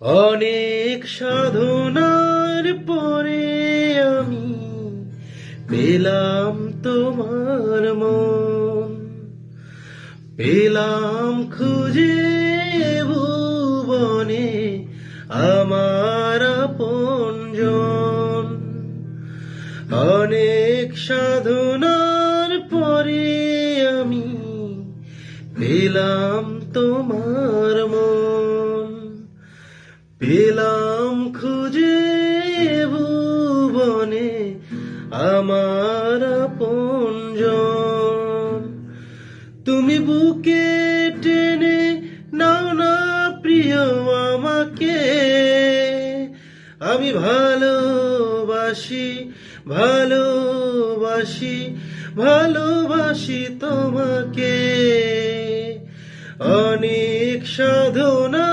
অনেক সাধনার পরে আমি পেলাম তোমার মন, পেলাম খুঁজে ভুবনে আমার আপনজন। অনেক সাধনার পরে আমি পেলাম তোমার মন, পেলাম খুঁজে ভুবনে আমার আপনজন। তুমি বুকে টেনে নাও না প্রিয় আমাকে, আমি ভালোবাসি ভালোবাসি ভালোবাসি তোমাকে। অনেক সাধনা